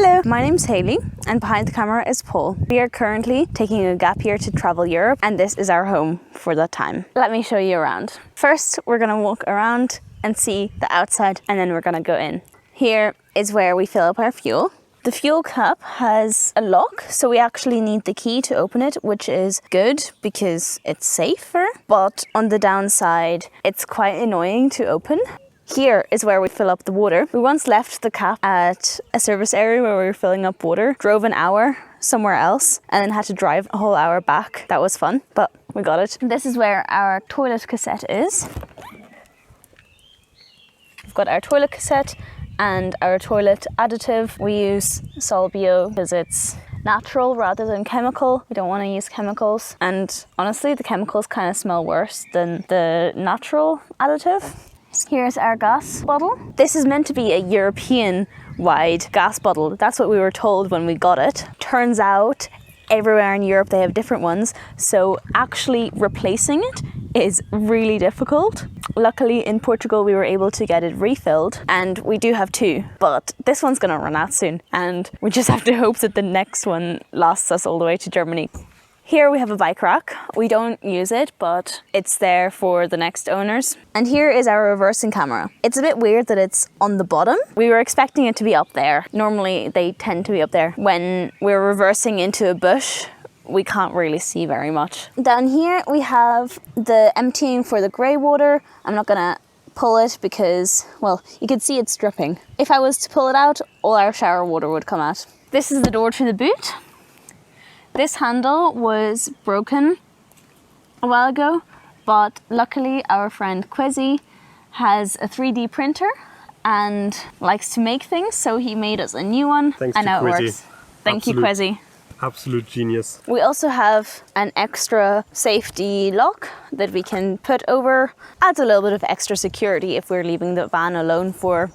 Hello, my name's Hayley and behind the camera is Paul. We are currently taking a gap year to travel Europe and this is our home for that time. Let me show you around. First, we're gonna walk around and see the outside and then we're gonna go in. Here is where we fill up our fuel. The fuel cap has a lock, so we actually need the key to open it, which is good because it's safer, but on the downside, it's quite annoying to open. Here is where we fill up the water. We once left the cap at a service area where we were filling up water, drove an hour somewhere else, and then had to drive a whole hour back. That was fun, but we got it. This is where our toilet cassette is. We've got our toilet cassette and our toilet additive. We use Solbio because it's natural rather than chemical. We don't want to use chemicals. And honestly, the chemicals kind of smell worse than the natural additive. Here's our gas bottle. This is meant to be a European-wide gas bottle. That's what we were told when we got it. Turns out everywhere in Europe they have different ones, so actually replacing it is really difficult. Luckily in Portugal we were able to get it refilled and we do have two, but this one's gonna run out soon and we just have to hope that the next one lasts us all the way to Germany. Here we have a bike rack. We don't use it, but it's there for the next owners. And here is our reversing camera. It's a bit weird that it's on the bottom. We were expecting it to be up there. Normally they tend to be up there. When we're reversing into a bush, we can't really see very much. Down here we have the emptying for the grey water. I'm not gonna pull it because, well, you can see it's dripping. If I was to pull it out, all our shower water would come out. This is the door to the boot. This handle was broken a while ago, but luckily our friend Quizzy has a 3D printer and likes to make things, so he made us a new one. Thanks and to now Quizzy. It works. Thank you, Quizzy. Absolute genius. We also have an extra safety lock that we can put over. Adds a little bit of extra security if we're leaving the van alone for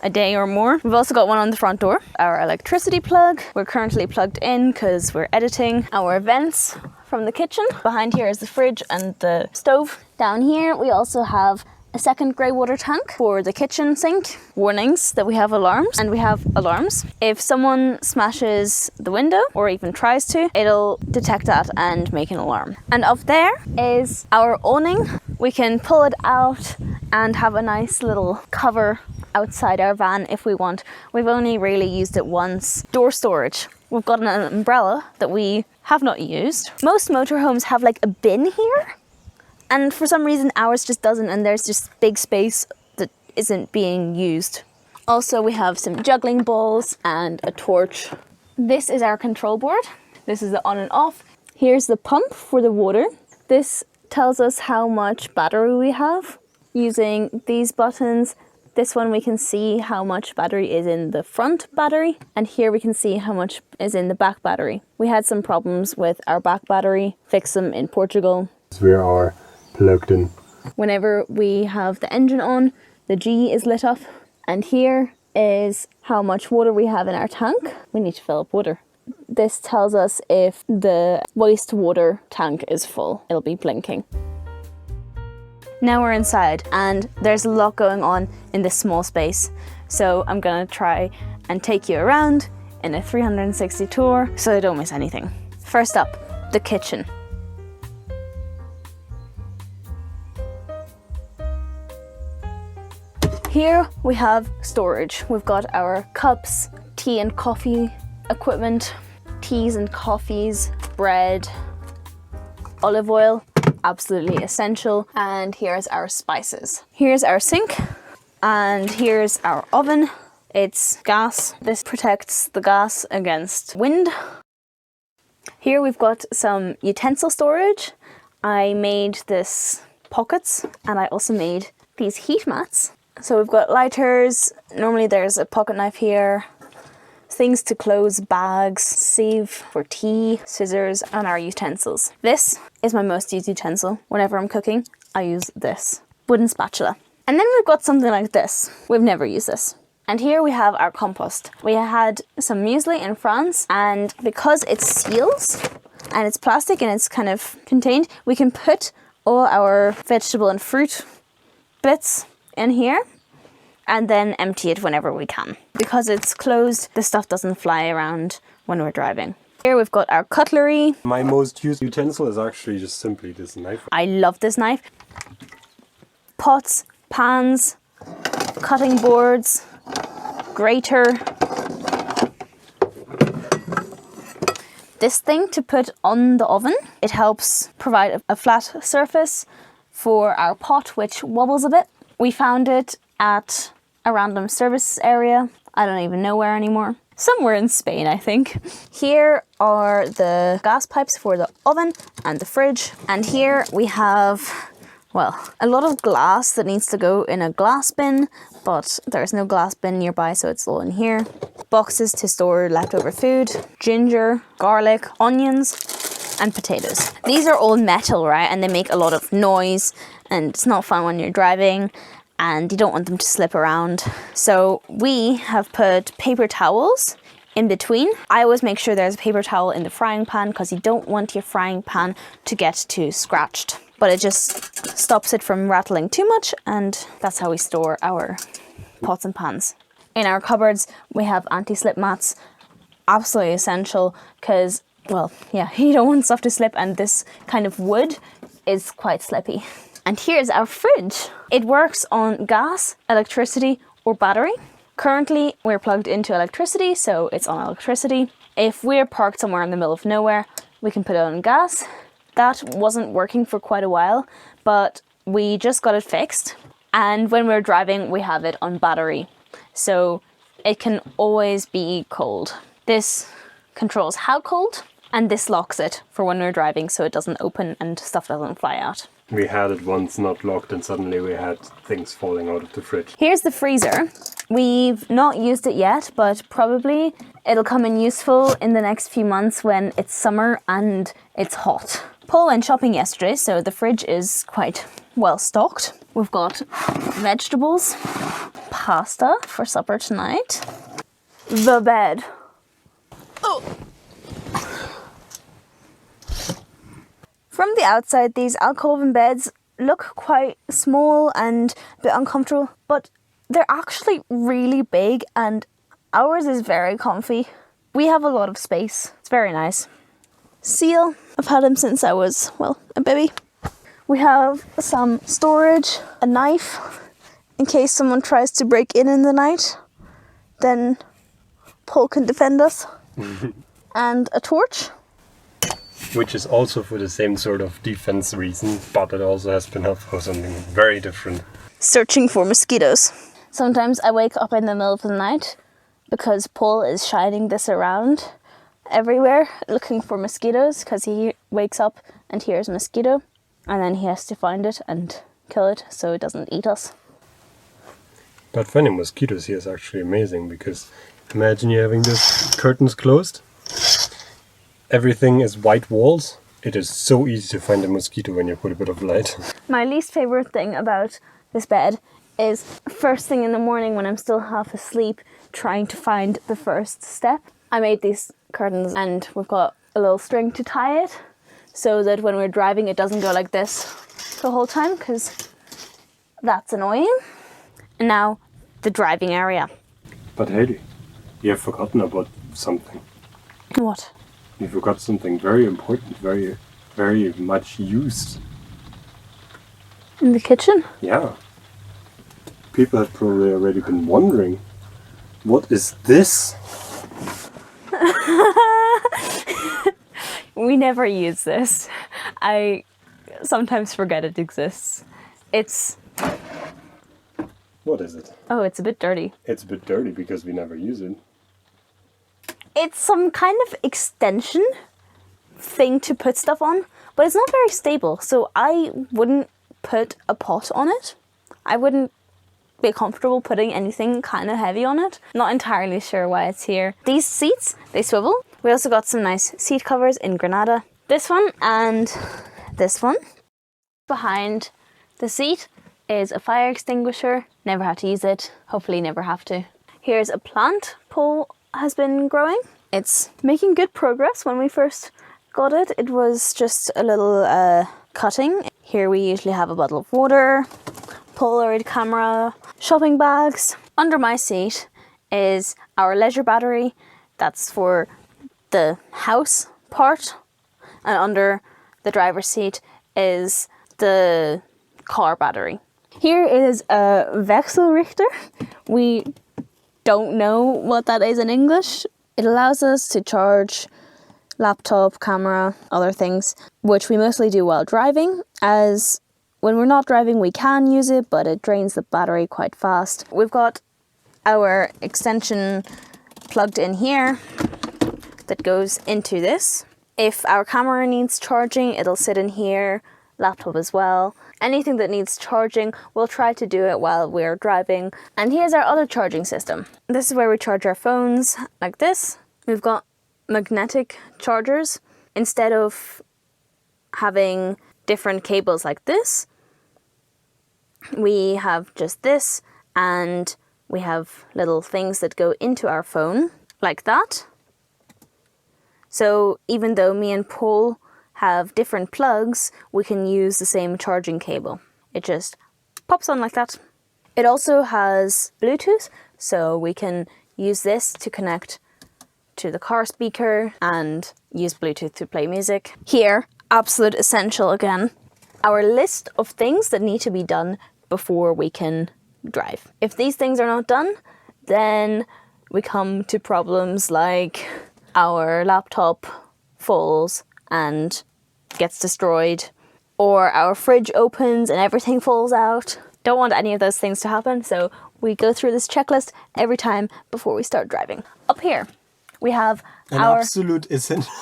a day or more. We've also got one on the front door. Our electricity plug. We're currently plugged in because we're editing. Our vents from the kitchen. Behind here is the fridge and the stove. Down here we also have a second grey water tank for the kitchen sink. Warnings that we have alarms, and we have alarms. If someone smashes the window or even tries to, it'll detect that and make an alarm. And up there is our awning. We can pull it out and have a nice little cover outside our van if we want. We've only really used it once. Door storage. We've got an umbrella that we have not used. Most motorhomes have like a bin here, and for some reason ours just doesn't, and there's just big space that isn't being used. Also we have some juggling balls and a torch. This is our control board. This is the on and off. Here's the pump for the water. This tells us how much battery we have. Using these buttons, this one we can see how much battery is in the front battery, and here we can see how much is in the back battery. We had some problems with our back battery, fixed them in Portugal. We are plugged in. Whenever we have the engine on, the G is lit up, and here is how much water we have in our tank. We need to fill up water. This tells us if the wastewater tank is full. It'll be blinking. Now we're inside and there's a lot going on in this small space. So I'm gonna try and take you around in a 360 tour so I don't miss anything. First up, the kitchen. Here we have storage. We've got our cups, tea and coffee equipment, teas and coffees, bread, olive oil, absolutely essential. And here's our spices. Here's our sink and here's our oven. It's gas. This protects the gas against wind. Here we've got some utensil storage. I made this pockets and I also made these heat mats. So we've got lighters. Normally there's a pocket knife here. Things to close bags, sieve for tea, scissors, and our utensils. This is my most used utensil. Whenever I'm cooking, I use this wooden spatula. And then we've got something like this. We've never used this. And here we have our compost. We had some muesli in France, and because it seals and it's plastic and it's kind of contained, we can put all our vegetable and fruit bits in here and then empty it whenever we can. Because it's closed, the stuff doesn't fly around when we're driving. Here we've got our cutlery. My most used utensil is actually just simply this knife. I love this knife. Pots, pans, cutting boards, grater. This thing to put on the oven, it helps provide a flat surface for our pot, which wobbles a bit. We found it at a random service area. I don't even know where anymore. Somewhere in Spain, I think. Here are the gas pipes for the oven and the fridge. And here we have, well, a lot of glass that needs to go in a glass bin, but there's no glass bin nearby, so it's all in here. Boxes to store leftover food, ginger, garlic, onions, and potatoes. These are all metal, right? And they make a lot of noise, and it's not fun when you're driving, and you don't want them to slip around. So we have put paper towels in between. I always make sure there's a paper towel in the frying pan because you don't want your frying pan to get too scratched. But it just stops it from rattling too much, and that's how we store our pots and pans. In our cupboards, we have anti-slip mats. Absolutely essential because, well, yeah, you don't want stuff to slip, and this kind of wood is quite slippy. And here's our fridge. It works on gas, electricity, or battery. Currently, we're plugged into electricity, so it's on electricity. If we're parked somewhere in the middle of nowhere, we can put it on gas. That wasn't working for quite a while, but we just got it fixed. And when we're driving, we have it on battery, so it can always be cold. This controls how cold, and this locks it for when we're driving so it doesn't open and stuff doesn't fly out. We had it once not locked and suddenly we had things falling out of the fridge. Here's the freezer. We've not used it yet, but probably it'll come in useful in the next few months when it's summer and it's hot. Paul went shopping yesterday, so the fridge is quite well stocked. We've got vegetables, pasta for supper tonight, the bed. Oh. From the outside, these alcove beds look quite small and a bit uncomfortable, but they're actually really big and ours is very comfy. We have a lot of space. It's very nice. Seal. I've had him since I was, well, a baby. We have some storage, a knife, in case someone tries to break in the night. Then Paul can defend us. And a torch. Which is also for the same sort of defense reason, but it also has been helpful for something very different. Searching for mosquitoes. Sometimes I wake up in the middle of the night because Paul is shining this around everywhere looking for mosquitoes because he wakes up and hears a mosquito and then he has to find it and kill it so it doesn't eat us. But finding mosquitoes here is actually amazing because imagine you having the curtains closed. Everything is white walls. It is so easy to find a mosquito when you put a bit of light. My least favorite thing about this bed is first thing in the morning when I'm still half asleep trying to find the first step. I made these curtains and we've got a little string to tie it so that when we're driving it doesn't go like this the whole time because that's annoying. And now the driving area. But Hayley, you have forgotten about something. What? You forgot something very important, very, very much used. In the kitchen? Yeah. People have probably already been wondering, what is this? We never use this. I sometimes forget it exists. It's... What is it? Oh, it's a bit dirty. It's a bit dirty because we never use it. It's some kind of extension thing to put stuff on, but it's not very stable, so I wouldn't put a pot on it. I wouldn't be comfortable putting anything kind of heavy on it. Not entirely sure why it's here. These seats, they swivel. We also got some nice seat covers in Granada. This one and this one. Behind the seat is a fire extinguisher. Never had to use it. Hopefully never have to. Here's a plant Paul has been growing. It's making good progress. When we first got it, it was just a little cutting. Here we usually have a bottle of water, Polaroid camera, shopping bags. Under my seat is our leisure battery. That's for the house part. And under the driver's seat is the car battery. Here is a Wechselrichter. We don't know what that is in English. It allows us to charge laptop, camera, other things, which we mostly do while driving, as when we're not driving we can use it, but it drains the battery quite fast. We've got our extension plugged in here that goes into this. If our camera needs charging, it'll sit in here, laptop as well. Anything that needs charging, we'll try to do it while we're driving. And here's our other charging system. This is where we charge our phones, like this. We've got magnetic chargers. Instead of having different cables like this, we have just this, and we have little things that go into our phone, like that. So even though me and Paul have different plugs, we can use the same charging cable. It just pops on like that. It also has Bluetooth, so we can use this to connect to the car speaker and use Bluetooth to play music. Here, absolute essential again, our list of things that need to be done before we can drive. If these things are not done, then we come to problems like our laptop falls and gets destroyed, or our fridge opens and everything falls out. Don't want any of those things to happen, so we go through this checklist every time before we start driving. Up here, we have our absolute essential.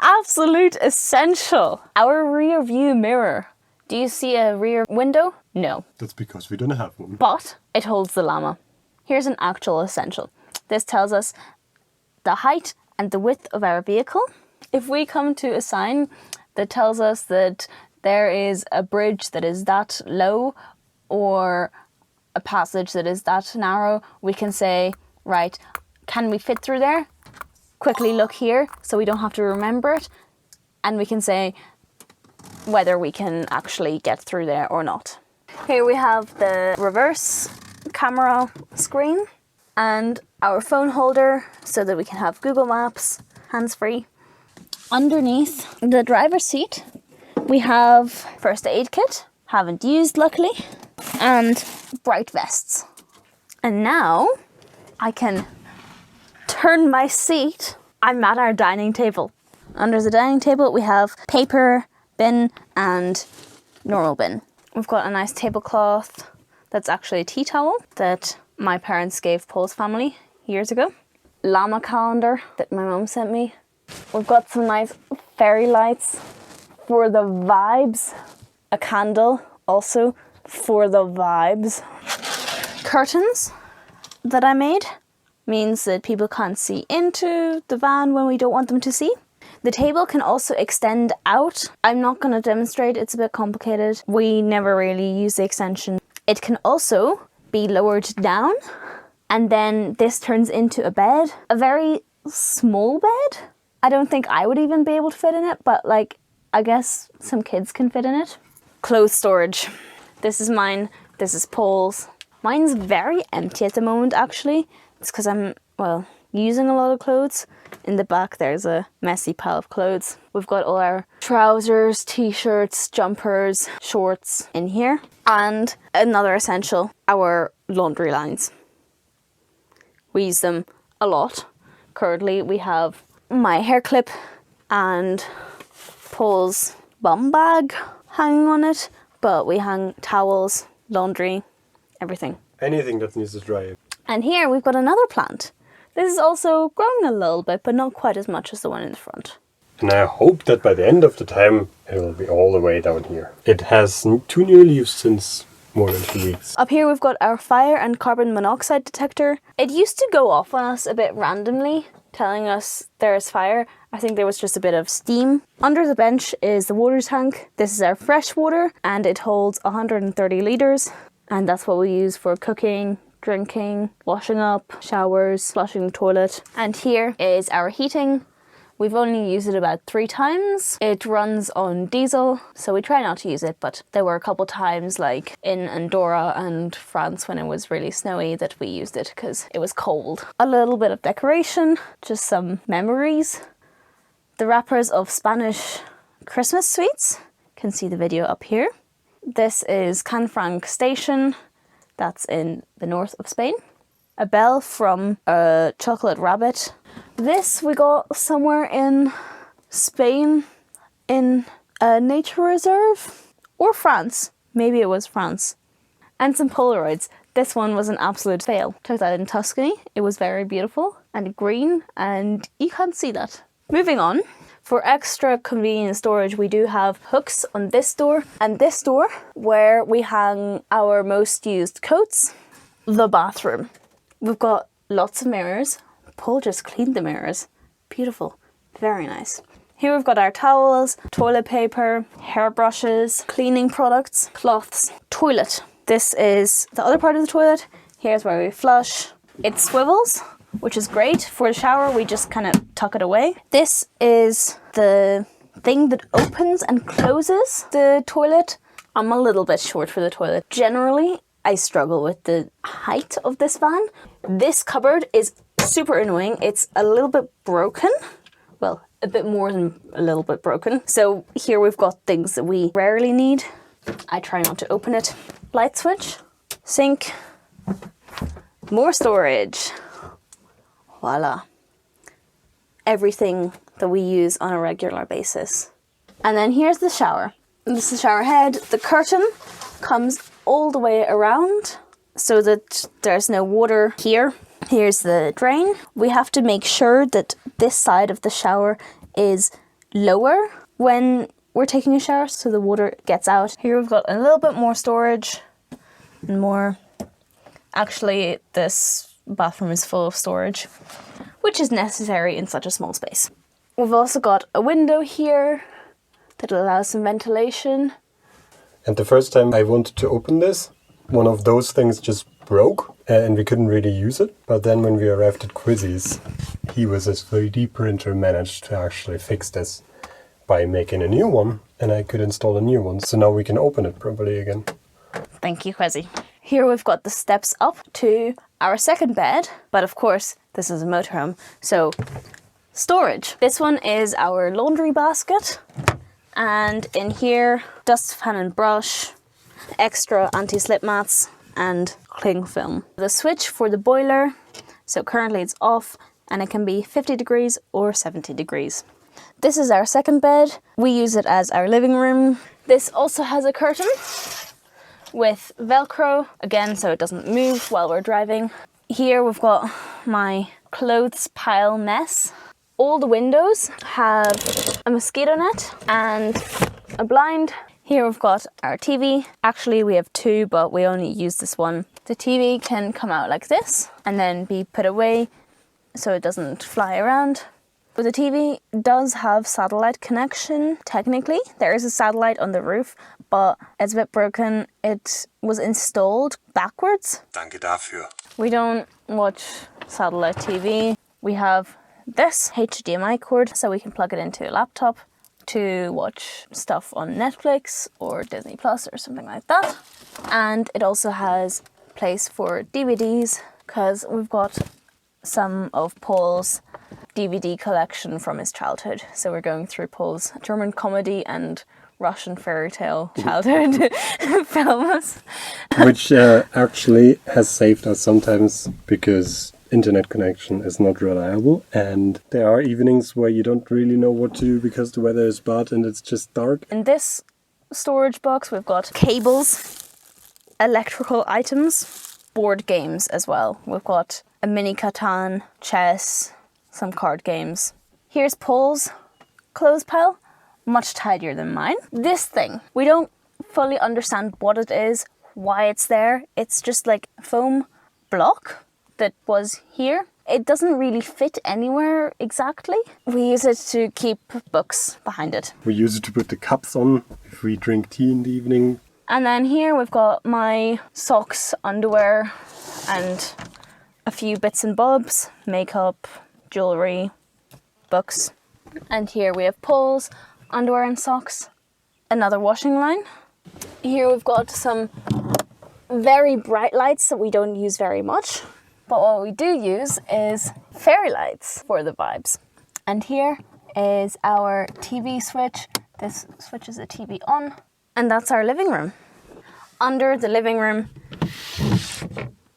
absolute essential. Our rear view mirror. Do you see a rear window? No. That's because we don't have one. But it holds the llama. Here's an actual essential. This tells us the height and the width of our vehicle. If we come to a sign that tells us that there is a bridge that is that low or a passage that is that narrow, we can say, right, can we fit through there? Quickly look here so we don't have to remember it. And we can say whether we can actually get through there or not. Here we have the reverse camera screen and our phone holder so that we can have Google Maps, hands-free. Underneath the driver's seat, we have first aid kit, haven't used luckily, and bright vests. And now I can turn my seat. I'm at our dining table. Under the dining table, we have paper bin and normal bin. We've got a nice tablecloth that's actually a tea towel that my parents gave Paul's family years ago. Llama calendar that my mum sent me. We've got some nice fairy lights for the vibes. A candle also for the vibes. Curtains that I made means that people can't see into the van when we don't want them to see. The table can also extend out. I'm not going to demonstrate, it's a bit complicated. We never really use the extension. It can also be lowered down, and then this turns into a bed. A very small bed. I don't think I would even be able to fit in it, but like, I guess some kids can fit in it. Clothes storage. This is mine, this is Paul's. Mine's very empty at the moment actually. It's because I'm, well, using a lot of clothes. In the back there's a messy pile of clothes. We've got all our trousers, t-shirts, jumpers, shorts in here. And another essential, our laundry lines. We use them a lot. Currently we have my hair clip and Paul's bum bag hanging on it, but we hang towels, laundry, everything. Anything that needs to dry. And here we've got another plant. This is also growing a little bit, but not quite as much as the one in the front. And I hope that by the end of the time it will be all the way down here. It has 2 new leaves since more than 2 weeks. Up here we've got our fire and carbon monoxide detector. It used to go off on us a bit randomly, telling us there's fire. I think there was just a bit of steam. Under the bench is the water tank. This is our fresh water and it holds 130 litres. And that's what we use for cooking, drinking, washing up, showers, flushing the toilet. And here is our heating We've only used it about 3 times. It runs on diesel, so we try not to use it, but there were a couple times like in Andorra and France when it was really snowy that we used it because it was cold. A little bit of decoration, just some memories. The wrappers of Spanish Christmas sweets. You can see the video up here. This is Canfranc Station, that's in the north of Spain. A bell from a chocolate rabbit. This we got somewhere in Spain in a nature reserve or France. Maybe it was France. And some Polaroids. This one was an absolute fail. Took that in Tuscany. It was very beautiful and green and you can't see that. Moving on. For extra convenient storage, we do have hooks on this door and this door where we hang our most used coats. The bathroom. We've got lots of mirrors. Paul just cleaned the mirrors. Beautiful. Very nice. Here we've got our towels, toilet paper, hairbrushes, cleaning products, cloths, toilet. This is the other part of the toilet. Here's where we flush. It swivels, which is great. For the shower, we just kind of tuck it away. This is the thing that opens and closes the toilet. I'm a little bit short for the toilet. Generally, I struggle with the height of this van. This cupboard is super annoying. It's a little bit broken. Well, a bit more than a little bit broken. So here we've got things that we rarely need. I try not to open it. Light switch, sink, more storage. Voila. Everything that we use on a regular basis. And then here's the shower. This is the shower head. The curtain comes all the way around so that there's no water here. Here's the drain. We have to make sure that this side of the shower is lower when we're taking a shower so the water gets out. Here we've got a little bit more storage and more. Actually, this bathroom is full of storage, which is necessary in such a small space. We've also got a window here that allows some ventilation. And the first time I wanted to open this, one of those things just broke and we couldn't really use it. But then when we arrived at Quizzy's, he was a 3D printer managed to actually fix this by making a new one, and I could install a new one. So now we can open it properly again. Thank you, Quizzy. Here we've got the steps up to our second bed, but of course this is a motorhome, so storage. This one is our laundry basket, and in here, dust fan and brush, extra anti-slip mats, and cling film. The switch for the boiler, so currently it's off, and it can be 50 degrees or 70 degrees. This is our second bed. We use it as our living room. This also has a curtain with Velcro, again, so it doesn't move while we're driving. Here we've got my clothes pile mess. All the windows have a mosquito net and a blind. Here we've got our TV. Actually, we have 2, but we only use this one. The TV can come out like this and then be put away so it doesn't fly around. But the TV does have satellite connection, technically. There is a satellite on the roof, but it's a bit broken. It was installed backwards. Danke dafür. We don't watch satellite TV. We have this HDMI cord, so we can plug it into a laptop to watch stuff on Netflix or Disney Plus or something like that. And it also has place for DVDs, because we've got some of Paul's DVD collection from his childhood. So we're going through Paul's German comedy and Russian fairy tale childhood films. Which actually has saved us sometimes because internet connection is not reliable, and there are evenings where you don't really know what to do because the weather is bad and it's just dark. In this storage box we've got cables, electrical items, board games as well. We've got a mini Catan, chess, some card games. Here's Paul's clothes pile, much tidier than mine. This thing, we don't fully understand what it is, why it's there. It's just like a foam block that was here. It doesn't really fit anywhere exactly. We use it to keep books behind it. We use it to put the cups on if we drink tea in the evening. And then here we've got my socks, underwear, and a few bits and bobs, makeup, jewellery, books. And here we have poles, underwear and socks, another washing line. Here we've got some very bright lights that we don't use very much, but what we do use is fairy lights for the vibes. And here is our TV switch. This switches the TV on, and that's our living room. Under the living room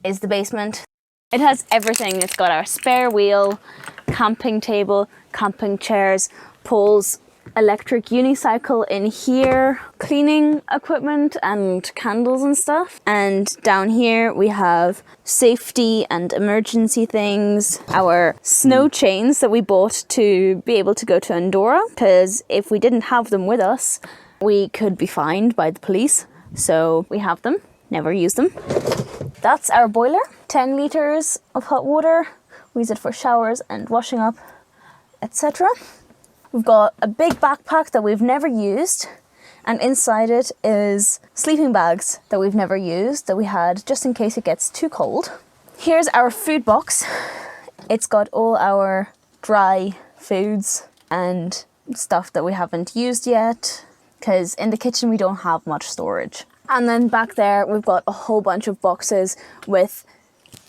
is the basement. It has everything. It's got our spare wheel, camping table, camping chairs, poles, electric unicycle in here, cleaning equipment and candles and stuff. And down here we have safety and emergency things, our snow chains that we bought to be able to go to Andorra, because if we didn't have them with us, we could be fined by the police. So we have them, never use them. That's our boiler, 10 litres of hot water. We use it for showers and washing up, etc. We've got a big backpack that we've never used, and inside it is sleeping bags that we've never used, that we had just in case it gets too cold. Here's our food box. It's got all our dry foods and stuff that we haven't used yet, because in the kitchen we don't have much storage. And then back there we've got a whole bunch of boxes with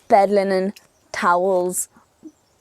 bed linen, towels,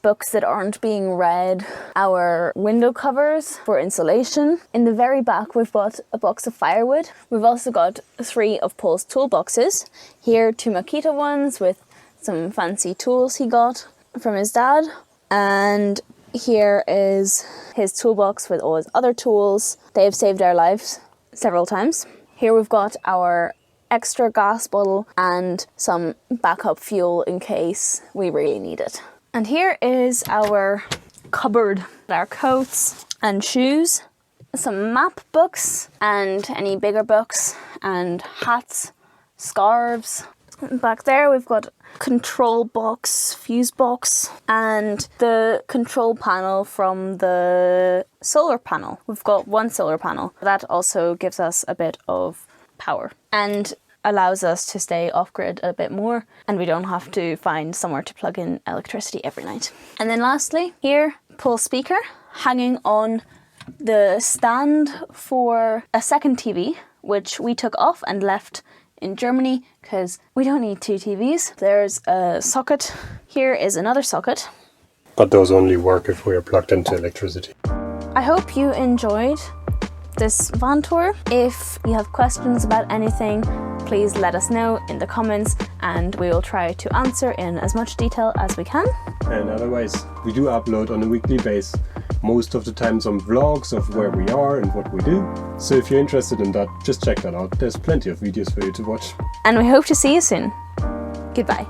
books that aren't being read, our window covers for insulation. In the very back we've got a box of firewood. We've also got 3 of Paul's toolboxes. Here 2 Makita ones with some fancy tools he got from his dad. And here is his toolbox with all his other tools. They have saved our lives several times. Here we've got our extra gas bottle and some backup fuel in case we really need it. And here is our cupboard, our coats and shoes, some map books and any bigger books, and hats, scarves. Back there we've got control box, fuse box, and the control panel from the solar panel. We've got 1 solar panel. That also gives us a bit of power and allows us to stay off-grid a bit more, and we don't have to find somewhere to plug in electricity every night. And then lastly, here, Paul's speaker hanging on the stand for a second TV, which we took off and left in Germany because we don't need 2 TVs. There's a socket. Here is another socket. But those only work if we are plugged into electricity. I hope you enjoyed this van tour. If you have questions about anything, please let us know in the comments and we will try to answer in as much detail as we can. And otherwise, we do upload on a weekly basis, most of the time some vlogs of where we are and what we do. So if you're interested in that, just check that out. There's plenty of videos for you to watch. And we hope to see you soon. Goodbye.